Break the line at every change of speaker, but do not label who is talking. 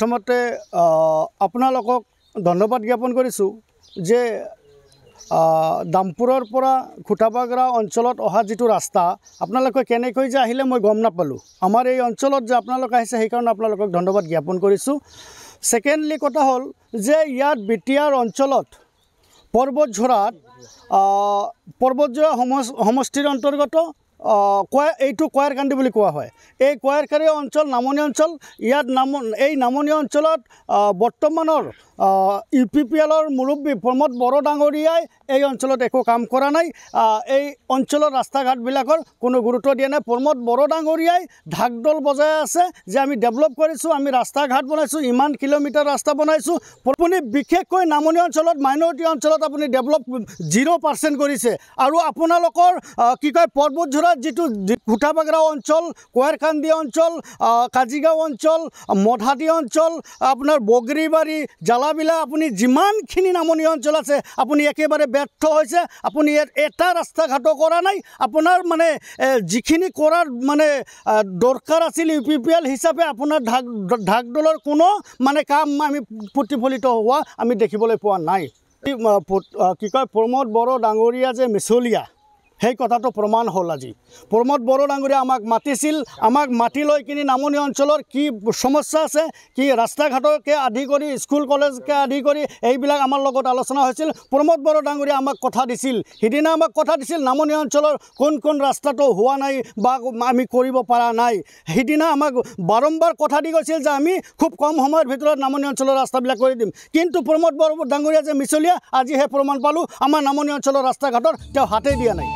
প্ৰথমতে আপোনালোকক ধন্যবাদ জ্ঞাপন কৰিছোঁ যে দামপুৰৰ পৰা খুটাবাগৰা অঞ্চলত অহা যিটো ৰাস্তা আপোনালোকে কেনেকৈ যে আহিলে মই গম নাপালোঁ। আমাৰ এই অঞ্চলত যে আপোনালোক আহিছে সেইকাৰণে আপোনালোকক ধন্যবাদ জ্ঞাপন কৰিছোঁ। ছেকেণ্ডলি কথা হ'ল যে ইয়াত বিটিআৰ অঞ্চলত পৰ্বতঝৰাত পৰ্বতঝৰা সমষ্টিৰ অন্তৰ্গত এইটো কয়াৰকান্দি বুলি কোৱা হয়। এই কয়াৰকান্দি অঞ্চল নামনি অঞ্চল। ইয়াত এই নামনি অঞ্চলত বৰ্তমানৰ UPPLৰ মুৰব্বী প্ৰমোদ বড়ো ডাঙৰীয়াই এই অঞ্চলত একো কাম কৰা নাই। এই অঞ্চলৰ ৰাস্তা ঘাটবিলাকৰ কোনো গুৰুত্ব দিয়া নাই। প্ৰমোদ বড়ো ডাঙৰীয়াই ঢাকঢোল বজাই আছে যে আমি ডেভেলপ কৰিছোঁ, আমি ৰাস্তা ঘাট বনাইছোঁ, ইমান কিলোমিটাৰ ৰাস্তা বনাইছোঁ। আপুনি বিশেষকৈ নামনি অঞ্চলত মাইনৰিটি অঞ্চলত আপুনি ডেভেলপ 0% কৰিছে। আৰু আপোনালোকৰ কি কয় পৰ্বতঝৰাত যিটো খুটাবাগৰা অঞ্চল, কয়াৰকান্দি অঞ্চল, কাজিগাঁও অঞ্চল, মধাদি অঞ্চল, আপোনাৰ বগৰীবাৰী, জালাবিলা, আপুনি যিমানখিনি নামনি অঞ্চল আছে আপুনি একেবাৰে ব্যৰ্থ হৈছে। আপুনি ইয়াত এটা ৰাস্তা ঘাটো কৰা নাই। আপোনাৰ মানে যিখিনি কৰাৰ মানে দৰকাৰ আছিল UPPL হিচাপে আপোনাৰ ঢাকঢোলৰ কোনো মানে কাম আমি প্ৰতিফলিত হোৱা আমি দেখিবলৈ পোৱা নাই। কি কয় প্ৰমোদ বড়ো ডাঙৰীয়া যে মিছলীয়া সেই কথাটো প্ৰমাণ হ'ল আজি। প্ৰমোদ বড়ো ডাঙৰীয়া আমাক মাতিছিল, আমাক মাতি লৈ কিনি নামনি অঞ্চলৰ কি সমস্যা আছে, কি ৰাস্তা ঘাটকে আদি কৰি স্কুল কলেজকে আদি কৰি এইবিলাক আমাৰ লগত আলোচনা হৈছিল। প্ৰমোদ বড়ো ডাঙৰীয়া আমাক কথা দিছিল, সিদিনা আমাক কথা দিছিল নামনি অঞ্চলৰ কোন ৰাস্তাটো হোৱা নাই বা আমি কৰিব পৰা নাই। সিদিনা আমাক বাৰম্বাৰ কথা দি গৈছিল যে আমি খুব কম সময়ৰ ভিতৰত নামনি অঞ্চলৰ ৰাস্তাবিলাক কৰি দিম। কিন্তু প্ৰমোদ বড়ো ডাঙৰীয়া যে মিছলীয়া আজিহে প্ৰমাণ পালোঁ, আমাৰ নামনি অঞ্চলৰ ৰাস্তা ঘাটৰ তেওঁ হাতেই দিয়া নাই।